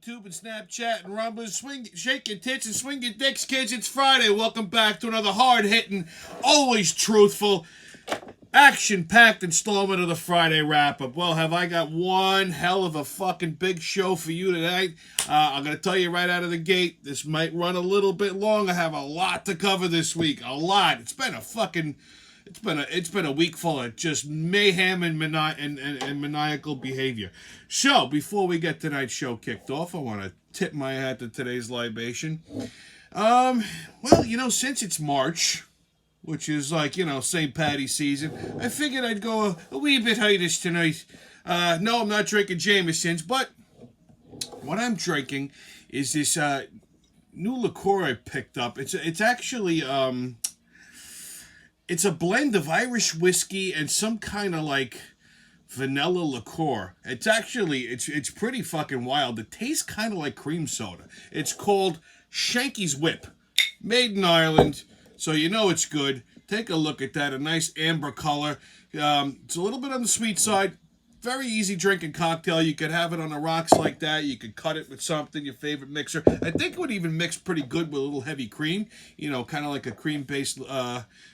YouTube and Snapchat and Rumble. Shake your tits and swing your dicks, kids. It's Friday. Welcome back to another hard-hitting, always truthful, action-packed installment of the Friday wrap-up. Well, have I got one hell of a fucking big show for you tonight. I'm going to tell you right out of the gate, this might run a little bit long. I have a lot to cover this week. A lot. It's been a week full of just mayhem and maniacal behavior. So, before we get tonight's show kicked off, I want to tip my hat to today's libation. Well, since it's March, which is like, St. Patty's season, I figured I'd go a wee bit hiatus tonight. No, I'm not drinking Jameson's, but what I'm drinking is this new liqueur I picked up. It's actually it's a blend of Irish whiskey and some kind of like vanilla liqueur. It's pretty fucking wild. It tastes kind of like cream soda. It's called Shanky's Whip, made in Ireland, so you know it's good. Take a look at that. A nice amber color. It's a little bit on the sweet side. Very easy drinking cocktail. You could have it on the rocks like that. You could cut it with something, your favorite mixer. I think it would even mix pretty good with a little heavy cream. Kind of like a cream-based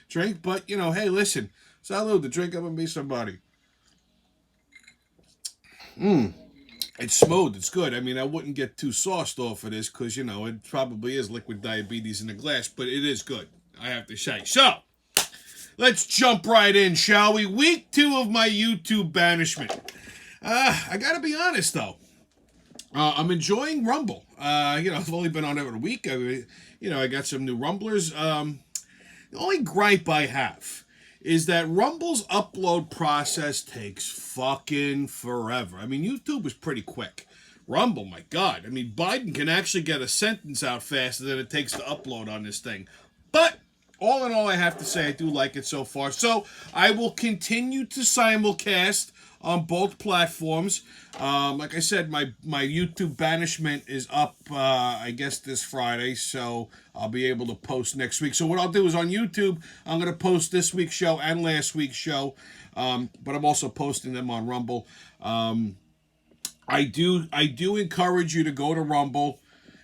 drink. But, hey, listen. Salud, the drink up and be somebody. It's smooth. It's good. I mean, I wouldn't get too sauced off of this because, it probably is liquid diabetes in a glass. But it is good, I have to say. So, let's jump right in, shall we? Week 2 of my YouTube banishment. I gotta be honest, though. I'm enjoying Rumble. I've only been on it a week. I got some new Rumblers. The only gripe I have is that Rumble's upload process takes fucking forever. I mean, YouTube is pretty quick. Rumble, my God. I mean, Biden can actually get a sentence out faster than it takes to upload on this thing. But all in all, I have to say I do like it so far. So I will continue to simulcast on both platforms. Like I said, my YouTube banishment is up, I guess, this Friday. So I'll be able to post next week. So what I'll do is on YouTube, I'm going to post this week's show and last week's show. But I'm also posting them on Rumble. I do encourage you to go to Rumble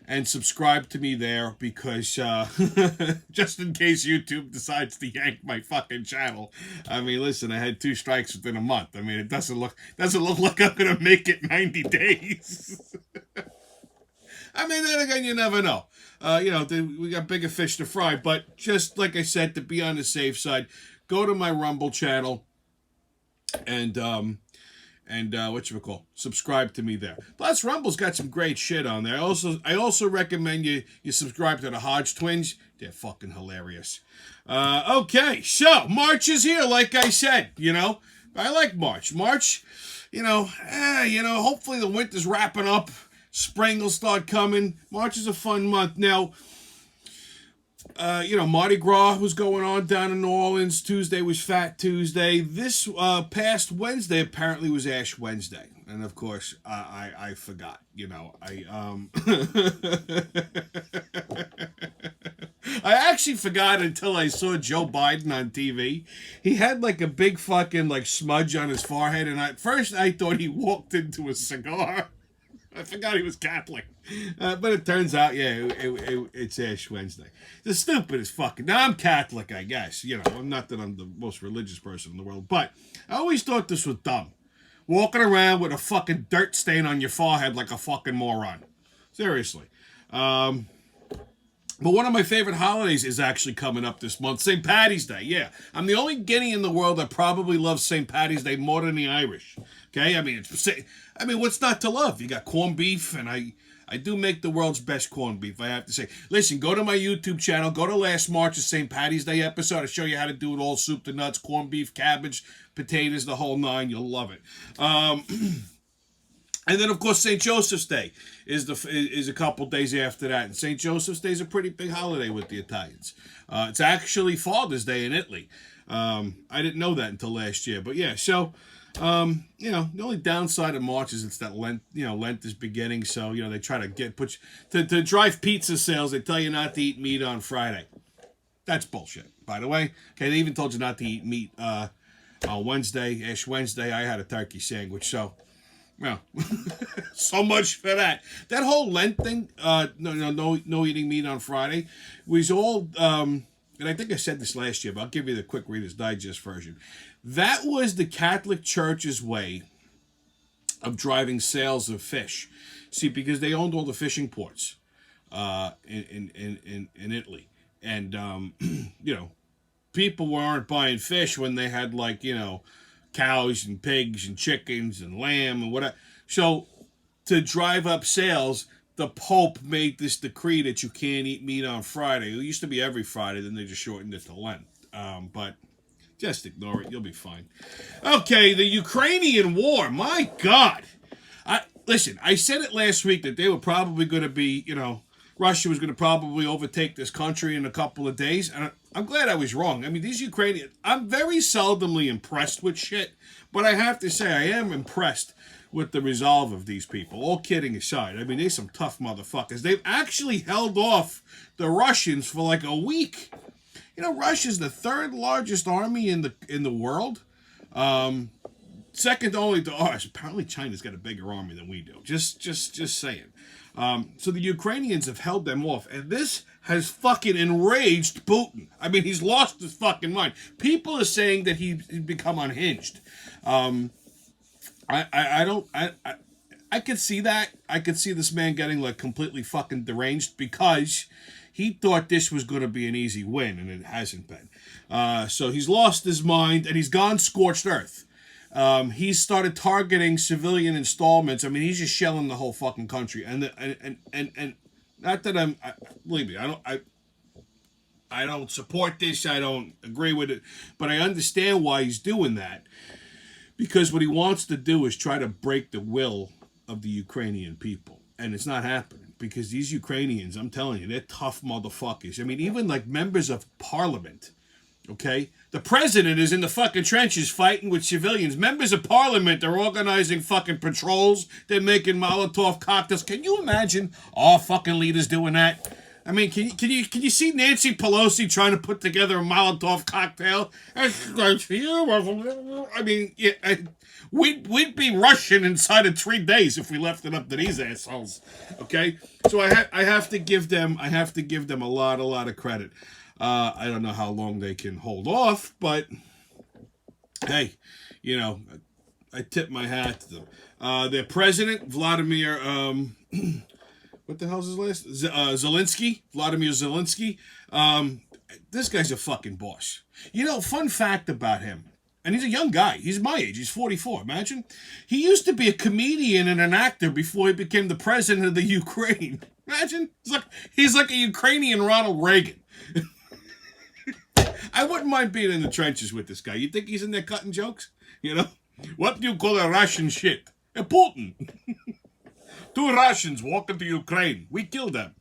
and subscribe to me there because just in case YouTube decides to yank my fucking channel. I mean, listen, I had 2 strikes within a month. I mean, it doesn't look like I'm gonna make it 90 days. I mean, then again, you never know. We got bigger fish to fry. But just like I said, to be on the safe side, go to my Rumble channel and subscribe to me there. Plus, Rumble's got some great shit on there. I also recommend you subscribe to the Hodge Twins. They're fucking hilarious. Okay, so March is here, like I said. I like March. March, hopefully the winter's wrapping up. Spring will start coming. March is a fun month. Now, Mardi Gras was going on down in New Orleans. Tuesday was Fat Tuesday. This past Wednesday apparently was Ash Wednesday. And of course, I forgot. I actually forgot until I saw Joe Biden on TV. He had like a big fucking smudge on his forehead. And at first I thought he walked into a cigar. I forgot he was Catholic. But it turns out, it's Ash Wednesday. The stupidest fucking... Now, I'm Catholic, I guess. I'm not that I'm the most religious person in the world. But I always thought this was dumb. Walking around with a fucking dirt stain on your forehead like a fucking moron. Seriously. But one of my favorite holidays is actually coming up this month. St. Patty's Day, yeah. I'm the only Guinea in the world that probably loves St. Patty's Day more than the Irish. Okay? I mean, what's not to love? You got corned beef, and I do make the world's best corned beef, I have to say. Listen, go to my YouTube channel. Go to last March's St. Patty's Day episode. I show you how to do it all, soup to nuts, corned beef, cabbage, potatoes, the whole 9. You'll love it. And then, of course, St. Joseph's Day is a couple days after that. And St. Joseph's Day is a pretty big holiday with the Italians. It's actually Father's Day in Italy. I didn't know that until last year. But, yeah, so... the only downside of March is it's that Lent, Lent is beginning, so, they try to to drive pizza sales, they tell you not to eat meat on Friday. That's bullshit, by the way. Okay, they even told you not to eat meat on Wednesday, Ash Wednesday. I had a turkey sandwich, so, Well, so much for that. That whole Lent thing, no eating meat on Friday, was all, and I think I said this last year, but I'll give you the quick Reader's Digest version. That was the Catholic Church's way of driving sales of fish. See, because they owned all the fishing ports in Italy. And, people weren't buying fish when they had, cows and pigs and chickens and lamb and whatever. So to drive up sales, the Pope made this decree that you can't eat meat on Friday. It used to be every Friday, then they just shortened it to Lent. But just ignore it. You'll be fine. Okay, the Ukrainian war. My God. Listen, I said it last week that they were probably going to be, Russia was going to probably overtake this country in a couple of days. And I'm glad I was wrong. I mean, these Ukrainians, I'm very seldomly impressed with shit. But I have to say, I am impressed with the resolve of these people. All kidding aside. I mean, they're some tough motherfuckers. They've actually held off the Russians for like a week. Russia's the third largest army in the world. Second only to ours. Apparently China's got a bigger army than we do. Just saying. So the Ukrainians have held them off. And this has fucking enraged Putin. I mean, he's lost his fucking mind. People are saying that he's become unhinged. I could see that. I could see this man getting completely fucking deranged because he thought this was going to be an easy win, and it hasn't been. So he's lost his mind, and he's gone scorched earth. He's started targeting civilian installments. I mean, he's just shelling the whole fucking country. And not that believe me, I don't support this. I don't agree with it, but I understand why he's doing that. Because what he wants to do is try to break the will of the Ukrainian people. And it's not happening. Because these Ukrainians, I'm telling you, they're tough motherfuckers. I mean, even members of parliament, okay? The president is in the fucking trenches fighting with civilians. Members of parliament are organizing fucking patrols. They're making Molotov cocktails. Can you imagine all fucking leaders doing that? I mean, can you see Nancy Pelosi trying to put together a Molotov cocktail? I mean, yeah, we'd be Russian inside of 3 days if we left it up to these assholes. Okay, so I have to give them a lot of credit. I don't know how long they can hold off, but hey, I tip my hat to them. Their president, Vladimir. What the hell's his last? Zelensky? Vladimir Zelensky. This guy's a fucking boss. Fun fact about him. And he's a young guy. He's my age. He's 44. Imagine. He used to be a comedian and an actor before he became the president of the Ukraine. Imagine. He's like a Ukrainian Ronald Reagan. I wouldn't mind being in the trenches with this guy. You think he's in there cutting jokes? What do you call a Russian shit? A Putin. 2 Russians walk into Ukraine. We killed them.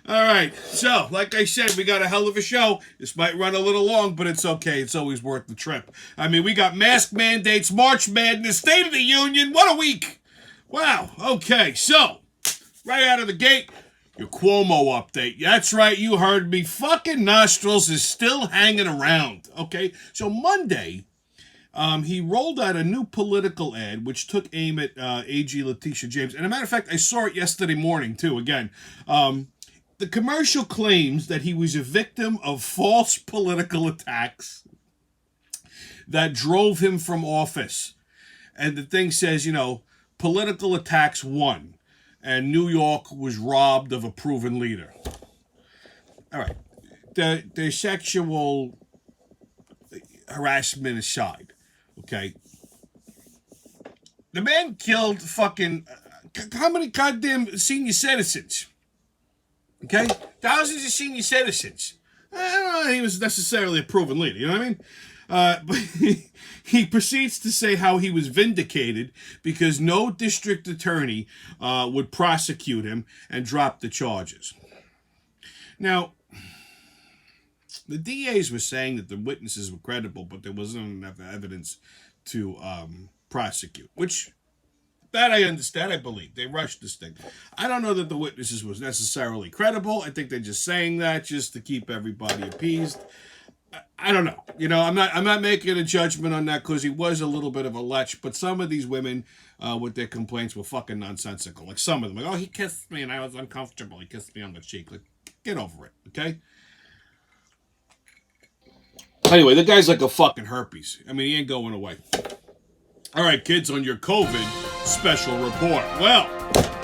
All right. So, like I said, we got a hell of a show. This might run a little long, but it's okay. It's always worth the trip. I mean, we got mask mandates, March Madness, State of the Union. What a week. Wow. Okay. So, right out of the gate, your Cuomo update. That's right. You heard me. Fucking Nostrils is still hanging around. Okay. So, Monday, he rolled out a new political ad which took aim at AG Letitia James. And as a matter of fact, I saw it yesterday morning, too, again. The commercial claims that he was a victim of false political attacks that drove him from office. And the thing says, political attacks won. And New York was robbed of a proven leader. All right. The sexual harassment aside. Okay. The man killed fucking how many goddamn senior citizens? Okay? Thousands of senior citizens. I don't know he was necessarily a proven leader, you know what I mean? But he proceeds to say how he was vindicated because no district attorney would prosecute him and drop the charges. Now, the DAs were saying that the witnesses were credible, but there wasn't enough evidence to prosecute, which, that I understand, I believe. They rushed this thing. I don't know that the witnesses was necessarily credible. I think they're just saying that just to keep everybody appeased. I don't know. I'm not making a judgment on that because he was a little bit of a lech. But some of these women with their complaints were fucking nonsensical. Like some of them, like, oh, he kissed me and I was uncomfortable. He kissed me on the cheek. Like, get over it, okay? Anyway, the guy's like a fucking herpes. I mean, he ain't going away. All right, kids, on your COVID special report. Well,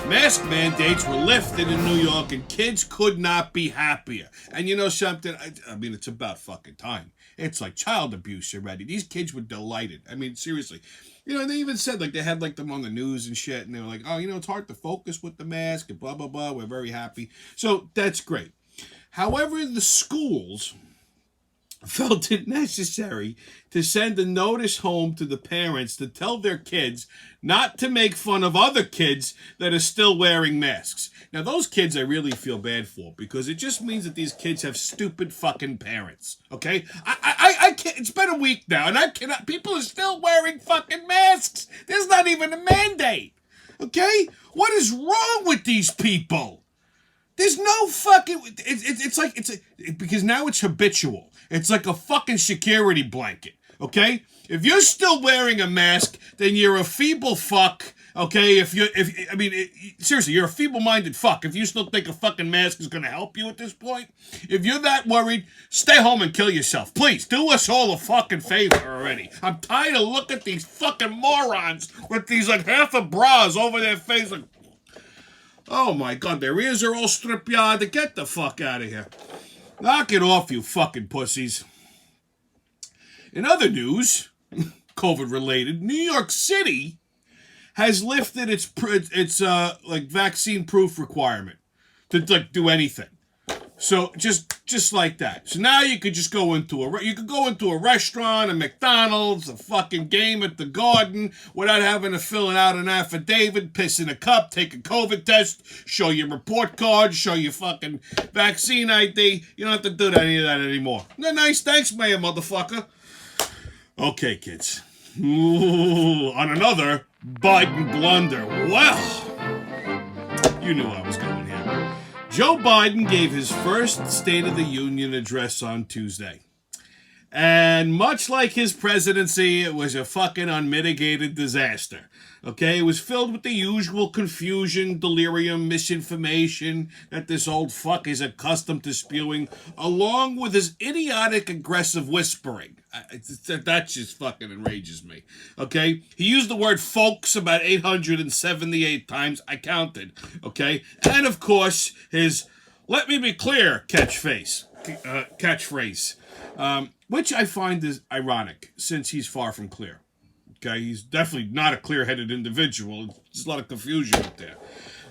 mask mandates were lifted in New York, and kids could not be happier. And you know something? I mean, it's about fucking time. It's like child abuse already. These kids were delighted. I mean, seriously. They even said, like, they had, like, them on the news and shit, and they were like, oh, it's hard to focus with the mask, and blah, blah, blah. We're very happy. So, that's great. However, the schools felt it necessary to send a notice home to the parents to tell their kids not to make fun of other kids that are still wearing masks. Now, those kids I really feel bad for because it just means that these kids have stupid fucking parents, okay? I can't, it's been a week now, and I cannot, people are still wearing fucking masks. There's not even a mandate, okay? What is wrong with these people? There's no fucking, because now it's habitual. It's like a fucking security blanket, okay? If you're still wearing a mask, then you're a feeble fuck, okay? Seriously, you're a feeble-minded fuck. If you still think a fucking mask is gonna help you at this point, if you're that worried, stay home and kill yourself. Please, do us all a fucking favor already. I'm tired of looking at these fucking morons with these, like, half a bras over their face, like, oh my God, their ears are all strip-yard. Get the fuck out of here. Knock it off, you fucking pussies. In other news, COVID-related, New York City has lifted its vaccine-proof requirement to, like, do anything. So just like that. So now you could just go into a restaurant, a McDonald's, a fucking game at the Garden without having to fill out an affidavit, piss in a cup, take a COVID test, show your report card, show your fucking vaccine ID. You don't have to do any of that anymore. Nice, thanks, Mayor motherfucker. Okay, kids. Ooh, on another Biden blunder. Well, you knew I was going here. Joe Biden gave his first State of the Union address on Tuesday. And much like his presidency, it was a fucking unmitigated disaster. Okay, it was filled with the usual confusion, delirium, misinformation that this old fuck is accustomed to spewing, along with his idiotic aggressive whispering. That just fucking enrages me. Okay, he used the word folks about 878 times. I counted. Okay, and of course his "let me be clear" catchphrase, which I find is ironic since he's far from clear. Okay, he's definitely not a clear-headed individual. There's a lot of confusion up there.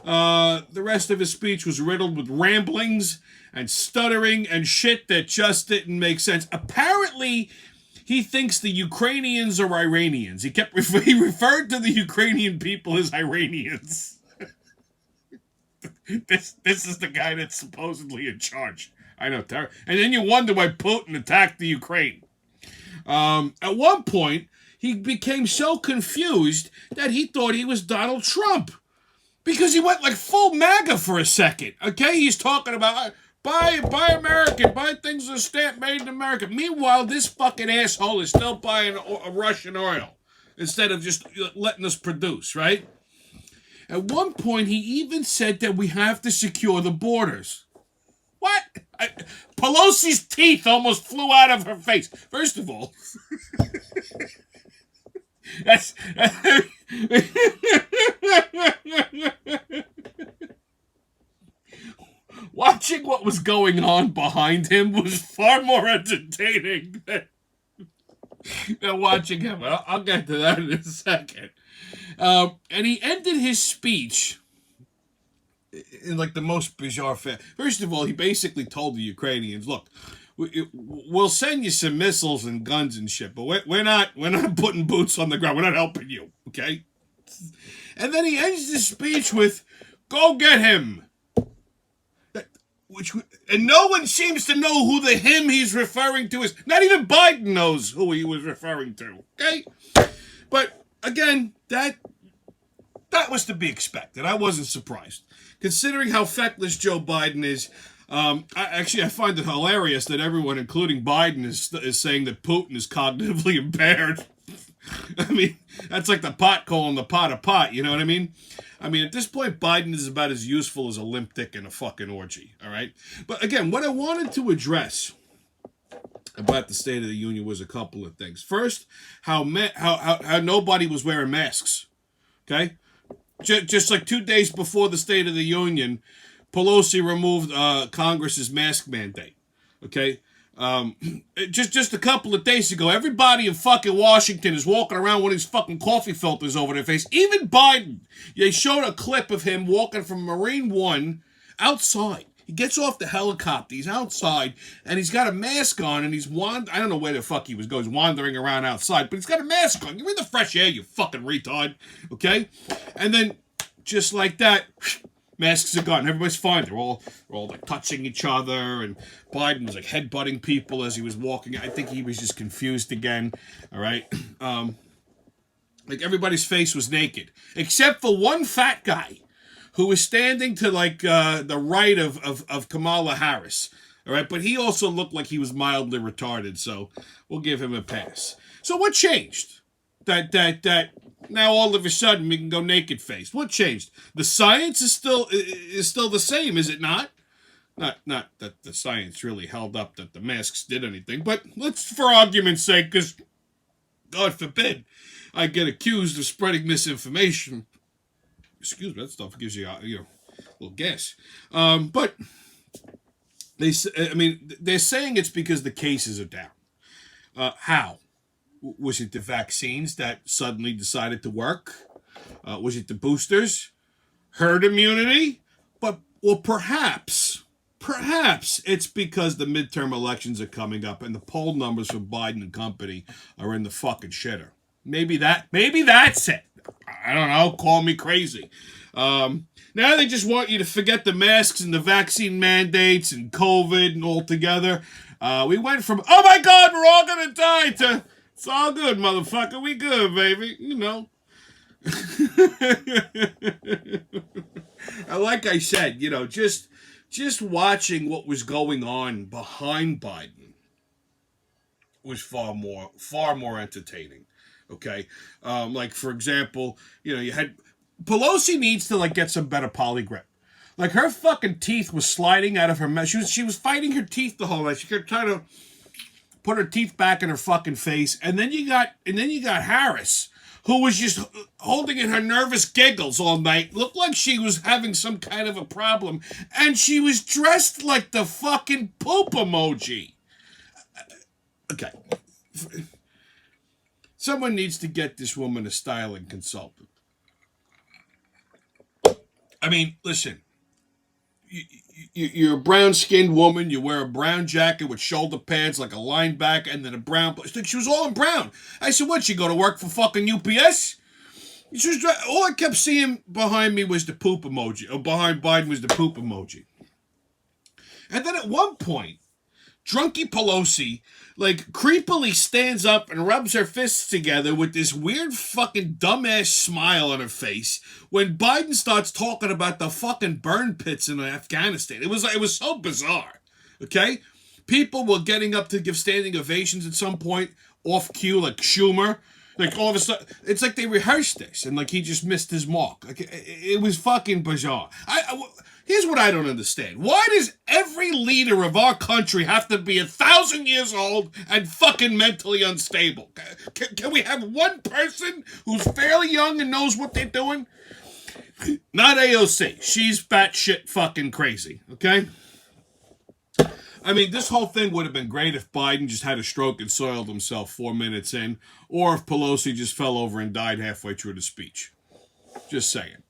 The rest of his speech was riddled with ramblings and stuttering and shit that just didn't make sense. Apparently, he thinks the Ukrainians are Iranians. He referred to the Ukrainian people as Iranians. This is the guy that's supposedly in charge. I know, Tara. And then you wonder why Putin attacked the Ukraine. At one point, he became so confused that he thought he was Donald Trump. Because he went like full MAGA for a second. Okay, he's talking about buy American, buy things that are stamp made in America. Meanwhile, this fucking asshole is still buying Russian oil instead of just letting us produce, right? At one point, he even said that we have to secure the borders. What? Pelosi's teeth almost flew out of her face. First of all, that's watching what was going on behind him was far more entertaining than watching him. I'll get to that in a second. And he ended his speech in like the most bizarre fashion. First of all, he basically told the Ukrainians, "Look, we'll send you some missiles and guns and shit, but we're not putting boots on the ground. We're not helping you, okay?" And then he ends his speech with, "Go get him." And no one seems to know who the him he's referring to is. Not even Biden knows who he was referring to, okay? But again, that was to be expected. I wasn't surprised. Considering how feckless Joe Biden is, I find it hilarious that everyone, including Biden, is saying that Putin is cognitively impaired. I mean, that's like the pot calling the pot a pot, you know what I mean? I mean, at this point, Biden is about as useful as a limp dick in a fucking orgy, all right? But again, what I wanted to address about the State of the Union was a couple of things. First, how nobody was wearing masks, okay? Just like 2 days before the State of the Union, Pelosi removed Congress's mask mandate, okay? Just a couple of days ago, everybody in fucking Washington is walking around with these fucking coffee filters over their face. Even Biden. They showed a clip of him walking from Marine One outside. He gets off the helicopter. He's outside, and he's got a mask on, and he's I don't know where the fuck he was going. He's wandering around outside, but he's got a mask on. You're in the fresh air, you fucking retard. Okay? And then, just like that, masks are gone. Everybody's fine. They're all like touching each other, and Biden was like headbutting people as he was walking. I think he was just confused again. All right, like everybody's face was naked except for one fat guy who was standing to like the right of Kamala Harris. All right, but he also looked like he was mildly retarded, so we'll give him a pass. So what changed? That now all of a sudden we can go naked faced. What changed? The science is still the same, is it not? Not that the science really held up that the masks did anything, but let's, for argument's sake, because God forbid I get accused of spreading misinformation. Excuse me, that stuff gives you a little gas. But they're saying it's because the cases are down. How? Was it the vaccines that suddenly decided to work? Was it the boosters? Herd immunity? Perhaps it's because the midterm elections are coming up and the poll numbers for Biden and company are in the fucking shitter. Maybe that's it. I don't know. Call me crazy. Now they just want you to forget the masks and the vaccine mandates and COVID and all together. We went from, oh my God, we're all going to die, to, it's all good, motherfucker. We good, baby. You know. Like I said, just watching what was going on behind Biden was far more entertaining. Okay, like for example, you had Pelosi needs to like get some better polygrip. Like her fucking teeth was sliding out of her mouth. She was fighting her teeth the whole night. She kept trying to put her teeth back in her fucking face, and then you got Harris, who was just holding in her nervous giggles all night. Looked like she was having some kind of a problem, and she was dressed like the fucking poop emoji. Okay. Someone needs to get this woman a styling consultant. I mean, listen. You're a brown-skinned woman. You wear a brown jacket with shoulder pads like a linebacker, and then a brown... She was all in brown. I said, what, she go to work for fucking UPS? All I kept seeing behind me was the poop emoji. Or behind Biden was the poop emoji. And then at one point, Drunky Pelosi, like, creepily stands up and rubs her fists together with this weird fucking dumbass smile on her face when Biden starts talking about the fucking burn pits in Afghanistan. It was so bizarre, okay? People were getting up to give standing ovations at some point, off cue, like Schumer. Like, all of a sudden, it's like they rehearsed this, and, like, he just missed his mark. Like, it was fucking bizarre. Here's what I don't understand. Why does every leader of our country have to be 1,000 years old and fucking mentally unstable? Can we have one person who's fairly young and knows what they're doing? Not AOC. She's batshit fucking crazy, okay? I mean, this whole thing would have been great if Biden just had a stroke and soiled himself 4 minutes in, or if Pelosi just fell over and died halfway through the speech. Just saying.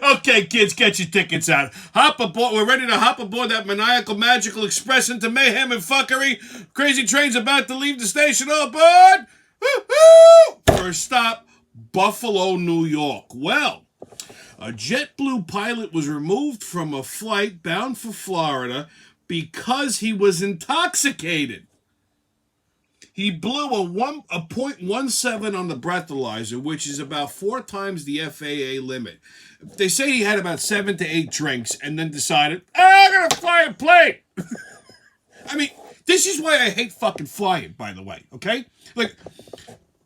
Okay, kids, get your tickets out. Hop aboard. We're ready to hop aboard that maniacal, magical express into mayhem and fuckery. Crazy train's about to leave the station. All aboard! Woo-hoo! First stop, Buffalo, New York. Well, a JetBlue pilot was removed from a flight bound for Florida because he was intoxicated. He blew a 0.17 on the breathalyzer, which is about 4 times the FAA limit. They say he had about 7 to 8 drinks and then decided, I'm going to fly a plane. I mean, this is why I hate fucking flying, by the way, okay? Like,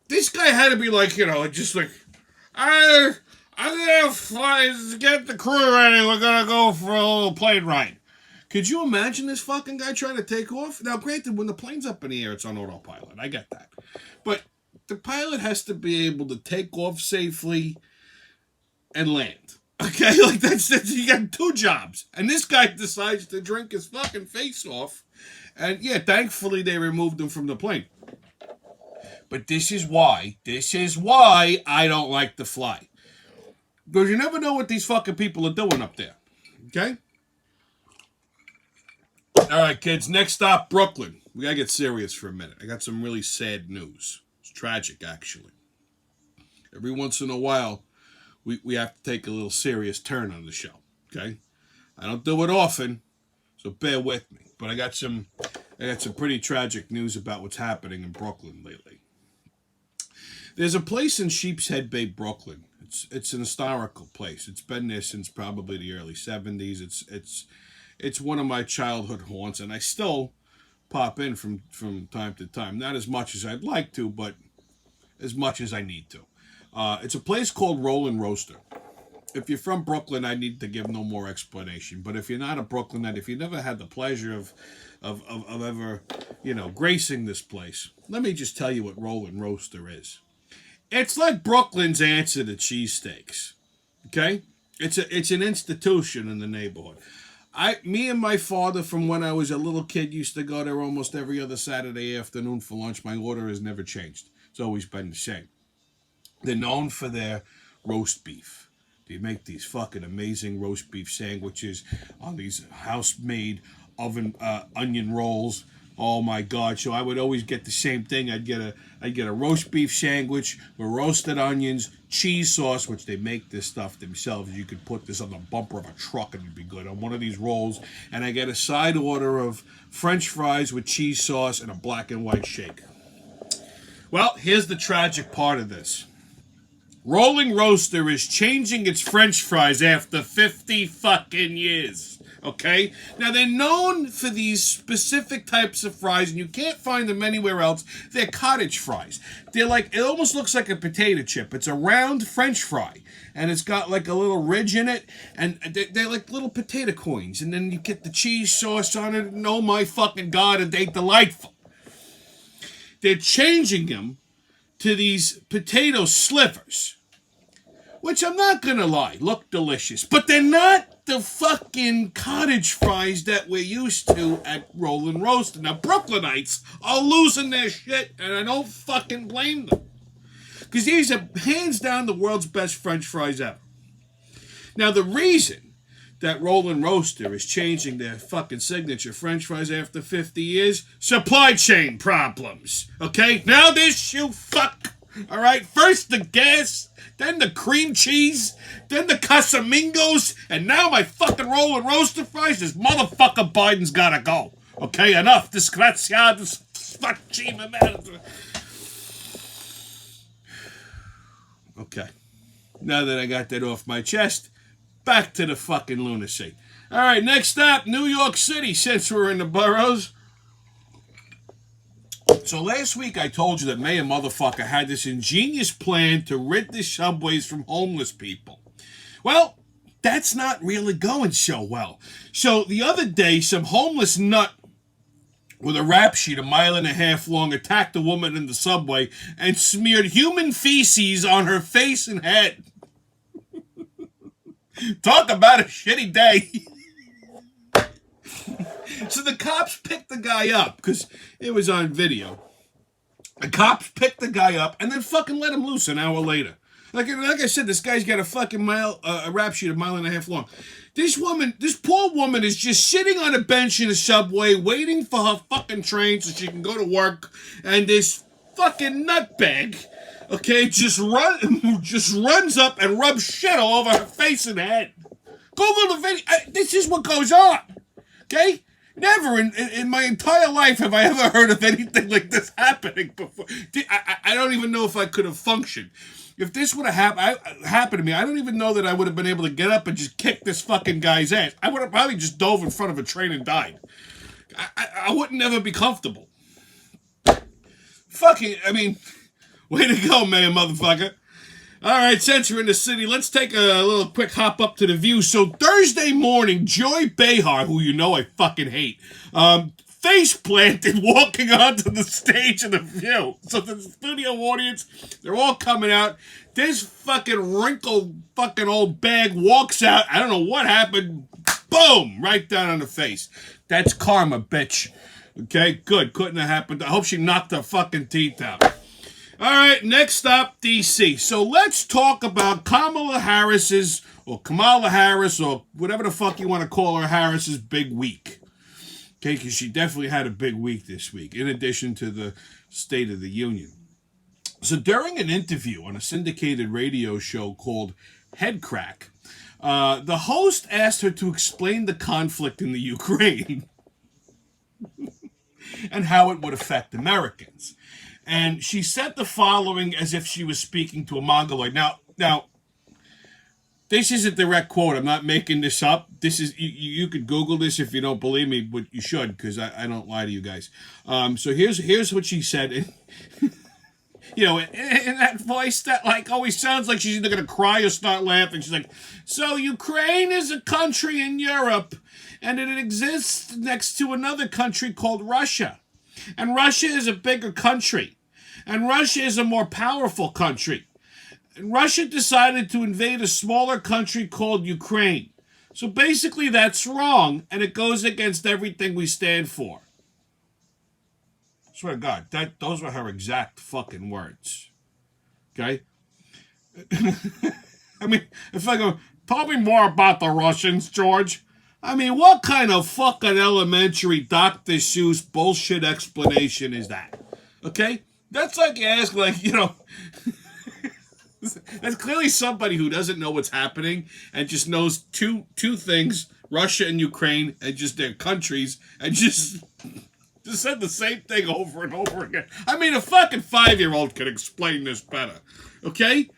this guy had to be like, just like, I'm going to fly, get the crew ready, we're going to go for a little plane ride. Could you imagine this fucking guy trying to take off? Now, granted, when the plane's up in the air, it's on autopilot. I get that. But the pilot has to be able to take off safely and land. Okay? Like, that's you got 2 jobs. And this guy decides to drink his fucking face off. And, yeah, thankfully, they removed him from the plane. But this is why I don't like to fly. Because you never know what these fucking people are doing up there. Okay? All right, kids. Next stop, Brooklyn. We gotta get serious for a minute. I got some really sad news. It's tragic, actually. Every once in a while, we have to take a little serious turn on the show. Okay, I don't do it often, so bear with me. But I got some pretty tragic news about what's happening in Brooklyn lately. There's a place in Sheepshead Bay, Brooklyn. It's an historical place. It's been there since probably the early 70s. It's one of my childhood haunts, and I still pop in from time to time. Not as much as I'd like to, but as much as I need to. It's a place called Rollin' Roaster. If you're from Brooklyn, I need to give no more explanation. But if you're not a Brooklynite, if you never had the pleasure of ever, gracing this place, let me just tell you what Rollin' Roaster is. It's like Brooklyn's answer to cheesesteaks. Okay? It's an institution in the neighborhood. Me and my father, from when I was a little kid, used to go there almost every other Saturday afternoon for lunch. My order has never changed. It's always been the same. They're known for their roast beef. They make these fucking amazing roast beef sandwiches on these house-made oven onion rolls. Oh my God! So I would always get the same thing. I'd get a roast beef sandwich with roasted onions, cheese sauce, which they make this stuff themselves. You could put this on the bumper of a truck and it'd be good on one of these rolls. And I get a side order of French fries with cheese sauce and a black and white shake. Well, here's the tragic part of this. Rolling Roaster is changing its French fries after 50 fucking years. Okay? Now, they're known for these specific types of fries, and you can't find them anywhere else. They're cottage fries. They're like, it almost looks like a potato chip. It's a round French fry, and it's got like a little ridge in it, and they're like little potato coins, and then you get the cheese sauce on it, and oh my fucking God, are they delightful. They're changing them to these potato slivers, which I'm not gonna lie, look delicious, but they're not the fucking cottage fries that we're used to at Rollin' Roaster. Now, Brooklynites are losing their shit, and I don't fucking blame them. Because these are hands down the world's best French fries ever. Now, the reason that Rollin' Roaster is changing their fucking signature French fries after 50 years, supply chain problems. Okay? Now this you fuck. All right? First the gas, then the cream cheese, then the Casamigos, and now my fucking Rollin' Roaster fries. This motherfucker Biden's gotta go. Okay? Enough. Disgraciados. Okay. Now that I got that off my chest, back to the fucking lunacy. All right, next stop, New York City, since we're in the boroughs. So last week I told you that Mayor motherfucker had this ingenious plan to rid the subways from homeless people. Well, that's not really going so well. So the other day, some homeless nut with a rap sheet 1.5 miles long attacked a woman in the subway and smeared human feces on her face and head. Talk about a shitty day. So the cops picked the guy up, because it was on video. The cops picked the guy up and then fucking let him loose an hour later. Like I said, this guy's got a fucking a rap sheet 1.5 miles long. This poor woman is just sitting on a bench in a subway waiting for her fucking train so she can go to work. And this fucking nutbag, okay, just runs up and rubs shit all over her face and head. Google the video. This is what goes on. Okay? Never never in my entire life have I ever heard of anything like this happening before. I don't even know if I could have functioned. If this would have happened to me, I don't even know that I would have been able to get up and just kick this fucking guy's ass. I would have probably just dove in front of a train and died. I wouldn't ever be comfortable. Fucking, I mean, way to go, man, motherfucker. All right, since we're in the city, let's take a little quick hop up to the View. So Thursday morning, Joy Behar, who you know I fucking hate, face planted walking onto the stage of the View. So the studio audience, they're all coming out. This fucking wrinkled fucking old bag walks out. I don't know what happened. Boom! Right down on the face. That's karma, bitch. Okay, good. Couldn't have happened. I hope she knocked her fucking teeth out. All right, next up, D.C. So let's talk about Kamala Harris, or whatever the fuck you want to call her, Harris's big week. Okay, because she definitely had a big week this week, in addition to the State of the Union. So during an interview on a syndicated radio show called Head Crack, the host asked her to explain the conflict in the Ukraine and how it would affect Americans. And she said the following as if she was speaking to a Mongoloid. Now, this is a direct quote. I'm not making this up. This is you could Google this if you don't believe me, but you should, because I don't lie to you guys. So here's what she said. You know, in that voice that like always sounds like she's either gonna cry or start laughing. She's like, "So Ukraine is a country in Europe, and it exists next to another country called Russia, and Russia is a bigger country. And Russia is a more powerful country. And Russia decided to invade a smaller country called Ukraine. So basically that's wrong, and it goes against everything we stand for." I swear to God, those were her exact fucking words. Okay? I mean, if I go, tell me more about the Russians, George. I mean, what kind of fucking elementary Dr. Seuss bullshit explanation is that? Okay? That's like you ask, like, you know, that's clearly somebody who doesn't know what's happening and just knows two things, Russia and Ukraine, and just their countries, and just said the same thing over and over again. I mean, a fucking 5-year-old could explain this better. Okay?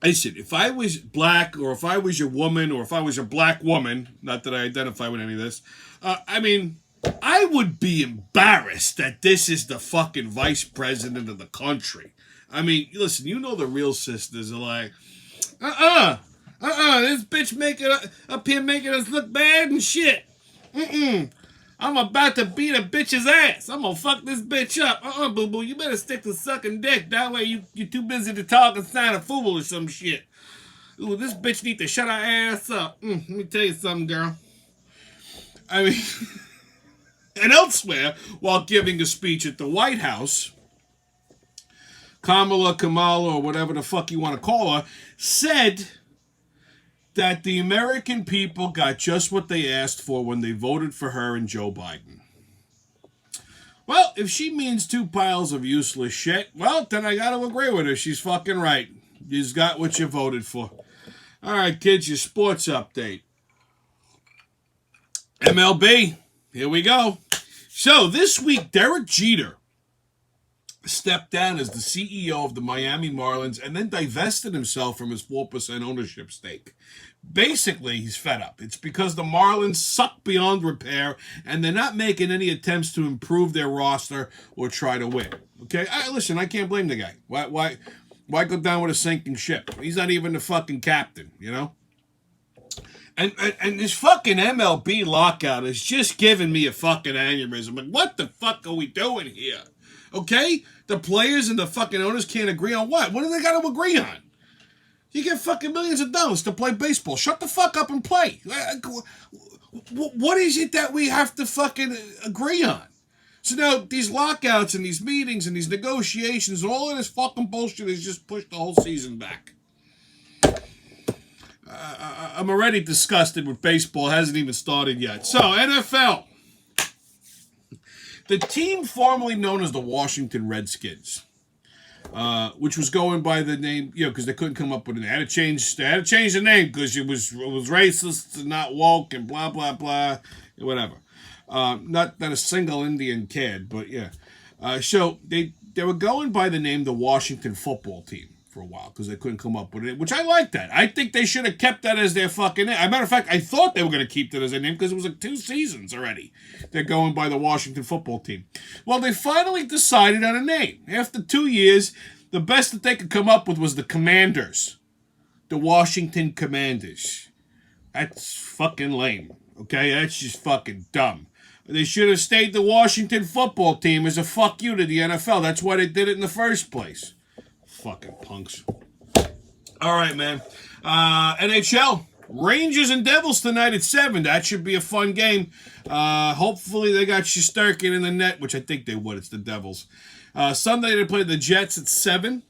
Listen, if I was black, or if I was a woman, or if I was a black woman, not that I identify with any of this, I mean, I would be embarrassed that this is the fucking vice president of the country. I mean, listen, you know the real sisters are like, this bitch making up here making us look bad and shit. I'm about to beat a bitch's ass. I'm gonna fuck this bitch up. Boo-boo, you better stick to sucking dick. That way you're too busy to talk and sign a fool or some shit. Ooh, this bitch need to shut her ass up. Let me tell you something, girl. I mean... And elsewhere, while giving a speech at the White House, Kamala, or whatever the fuck you want to call her, said that the American people got just what they asked for when they voted for her and Joe Biden. Well, if she means 2 piles of useless shit, well, then I gotta agree with her. She's fucking right. You just got what you voted for. All right, kids, your sports update. MLB. Here we go. So this week, Derek Jeter stepped down as the CEO of the Miami Marlins and then divested himself from his 4% ownership stake. Basically, he's fed up. It's because the Marlins suck beyond repair and they're not making any attempts to improve their roster or try to win. Okay? Listen, I can't blame the guy. Why go down with a sinking ship? He's not even the fucking captain, you know? And this fucking MLB lockout is just giving me a fucking aneurysm. Like, what the fuck are we doing here? Okay? The players and the fucking owners can't agree on what? What do they got to agree on? You get fucking millions of dollars to play baseball. Shut the fuck up and play. What is it that we have to fucking agree on? So now these lockouts and these meetings and these negotiations and all of this fucking bullshit has just pushed the whole season back. I'm already disgusted with baseball. It hasn't even started yet. So, NFL. The team formerly known as the Washington Redskins, which was going by the name, you know, because they couldn't come up with it. They had to change the name because it was racist and not woke and blah, blah, blah, whatever. Not a single Indian cared, but yeah. So they were going by the name the Washington Football Team for a while because they couldn't come up with it, which I like that. I think they should have kept that as their fucking name. As a matter of fact, I thought they were going to keep that as their name because it was like 2 seasons already. They're going by the Washington Football Team. Well, they finally decided on a name. After 2 years, the best that they could come up with was the Commanders. The Washington Commanders. That's fucking lame. Okay, that's just fucking dumb. They should have stayed the Washington Football Team as a fuck you to the NFL. That's why they did it in the first place. Fucking punks. All right, man. NHL. Rangers and Devils tonight at 7. That should be a fun game. Hopefully they got Shesterkin in the net, which I think they would. It's the Devils. Sunday they play the Jets at 7.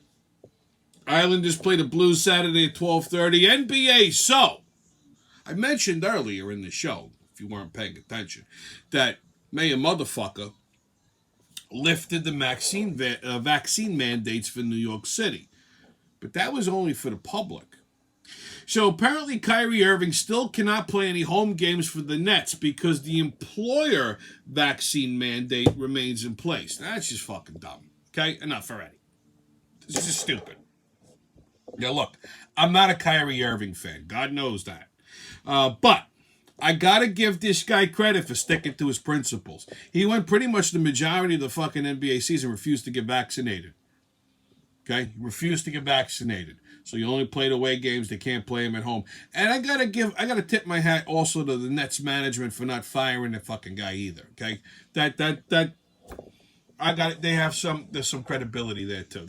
Islanders play the Blues Saturday at 12:30. NBA. So, I mentioned earlier in the show, if you weren't paying attention, that Mayor Motherfucker lifted the vaccine mandates for New York City. But that was only for the public. So apparently Kyrie Irving still cannot play any home games for the Nets because the employer vaccine mandate remains in place. That's just fucking dumb. Okay? Enough already. This is just stupid. Now look, I'm not a Kyrie Irving fan. God knows that. But I gotta give this guy credit for sticking to his principles. He went pretty much the majority of the fucking NBA season refused to get vaccinated. Okay? He refused to get vaccinated. So you only played away games. They can't play him at home. And I gotta tip my hat also to the Nets management for not firing the fucking guy either. Okay? There's some credibility there too.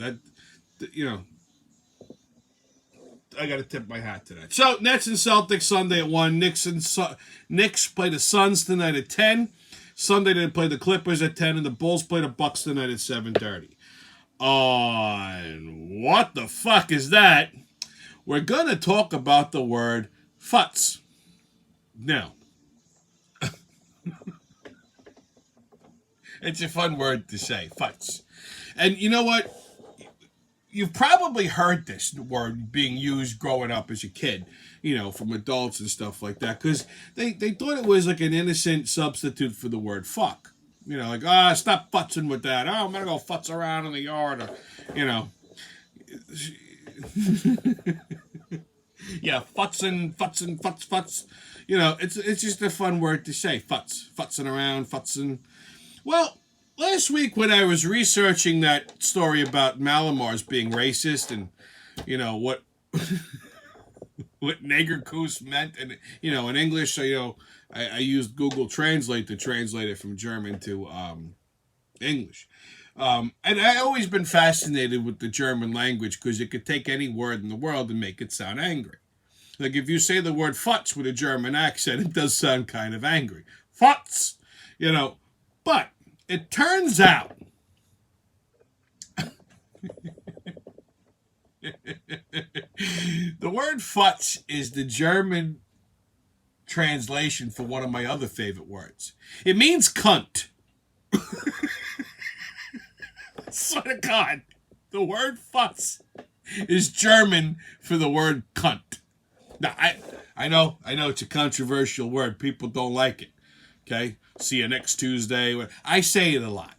I got to tip my hat to that. So, Nets and Celtics Sunday at 1. Knicks play the Suns tonight at 10. Sunday they play the Clippers at 10. And the Bulls play the Bucks tonight at 7:30. On what the fuck is that? We're going to talk about the word futz. Now, it's a fun word to say, futz. And you know what? You've probably heard this word being used growing up as a kid, from adults and stuff like that, because they thought it was like an innocent substitute for the word fuck. Stop futzing with that. I'm going to go futz around in the yard, or. Yeah, futzing, futz. It's just a fun word to say, futz. Futzing around, futzing. Well, last week when I was researching that story about Malamars being racist and, what what Negerkuss meant, and, in English, so, I used Google Translate to translate it from German to English. And I've always been fascinated with the German language because you could take any word in the world and make it sound angry. Like if you say the word futz with a German accent, it does sound kind of angry. Futz! But it turns out the word futz is the German translation for one of my other favorite words. It means cunt. Swear to God, the word futz is German for the word cunt. Now, I know it's a controversial word. People don't like it. Okay? See you next Tuesday. I say it a lot.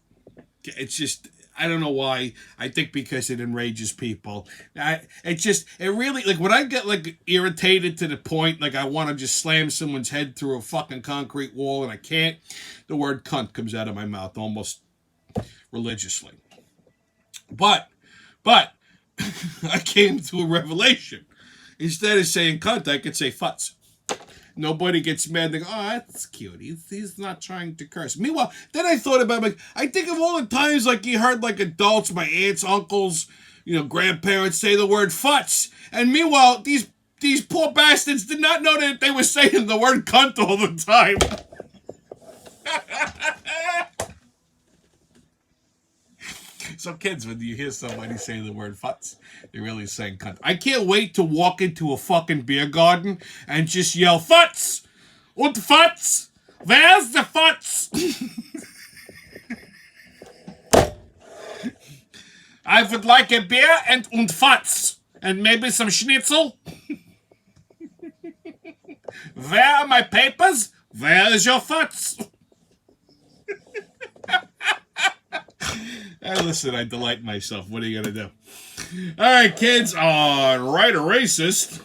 It's just, I don't know why. I think because it enrages people. It really, like, when I get, like, irritated to the point, like, I want to just slam someone's head through a fucking concrete wall and I can't, the word cunt comes out of my mouth almost religiously. But, I came to a revelation. Instead of saying cunt, I could say futz. Nobody gets mad. They go, oh, that's cute. He's not trying to curse. Meanwhile, then I thought about, like, I think of all the times, like, you heard, like, adults, my aunts, uncles, grandparents say the word futz. And meanwhile, these poor bastards did not know that they were saying the word cunt all the time. So kids, when you hear somebody say the word futz, they're really saying cunt. I can't wait to walk into a fucking beer garden and just yell, futz! Und futz! Where's the futz? I would like a beer and futz. And maybe some schnitzel. Where are my papers? Where is your futz? Hey, listen, I delight myself. What are you going to do? All right, kids, on Right or Racist.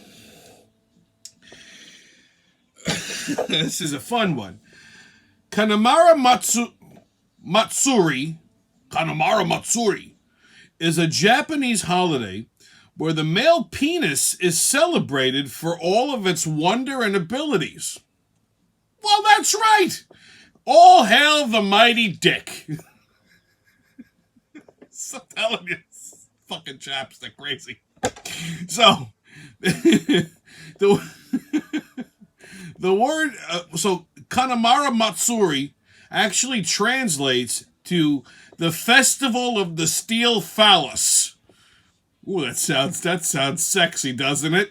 This is a fun one. Kanemara Matsuri is a Japanese holiday where the male penis is celebrated for all of its wonder and abilities. Well, that's right. All hail the mighty dick. So I'm telling you, fucking chaps, they're crazy. So, the word, so Kanemara Matsuri actually translates to the Festival of the Steel Phallus. Ooh, that sounds sexy, doesn't it?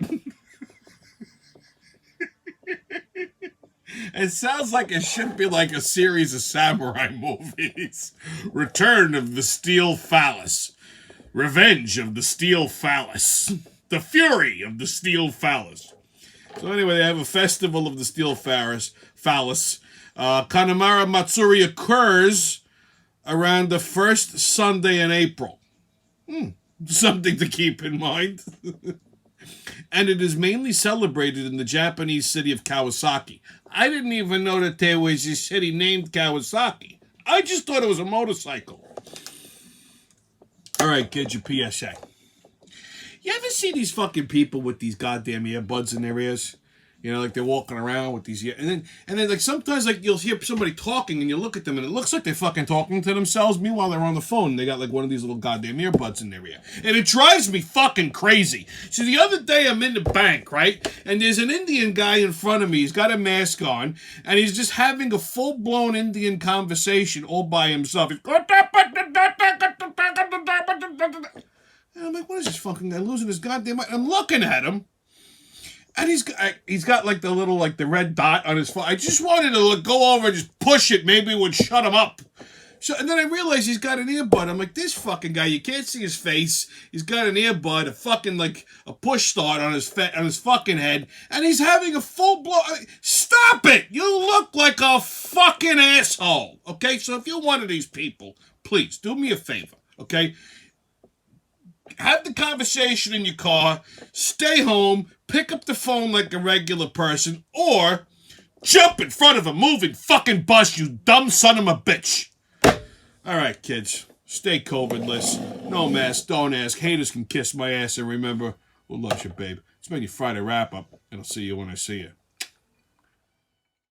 It sounds like it should be like a series of samurai movies. Return of the Steel Phallus. Revenge of the Steel Phallus. The Fury of the Steel Phallus. So anyway, they have a festival of the Steel Phallus. Kanemara Matsuri occurs around the first Sunday in April. Something to keep in mind. And it is mainly celebrated in the Japanese city of Kawasaki. I didn't even know that there was a city named Kawasaki. I just thought it was a motorcycle. All right, kids, your PSA. You ever see these fucking people with these goddamn earbuds in their ears? You know, like they're walking around with these, and then like sometimes like you'll hear somebody talking and you look at them and it looks like they're fucking talking to themselves. Meanwhile, they're on the phone and they got like one of these little goddamn earbuds in their ear, and it drives me fucking crazy. So the other day I'm in the bank, right, and there's an Indian guy in front of me. He's got a mask on and he's just having a full blown Indian conversation all by himself. And I'm like, what is this fucking guy losing his goddamn mind? I'm looking at him. And he's got like the little, like the red dot on his phone. I just wanted to go over and just push it. Maybe it would shut him up. So, and then I realized he's got an earbud. I'm like, this fucking guy, you can't see his face. He's got an earbud, a fucking like a push start on his fucking head. And he's having a full blown, stop it! You look like a fucking asshole. Okay, so if you're one of these people, please do me a favor. Okay, have the conversation in your car, stay home, pick up the phone like a regular person, or jump in front of a moving fucking bus, you dumb son of a bitch. All right, kids, stay COVID-less. No mask, don't ask. Haters can kiss my ass, and remember, we'll love you, babe. It's been your Friday wrap-up, and I'll see you when I see you.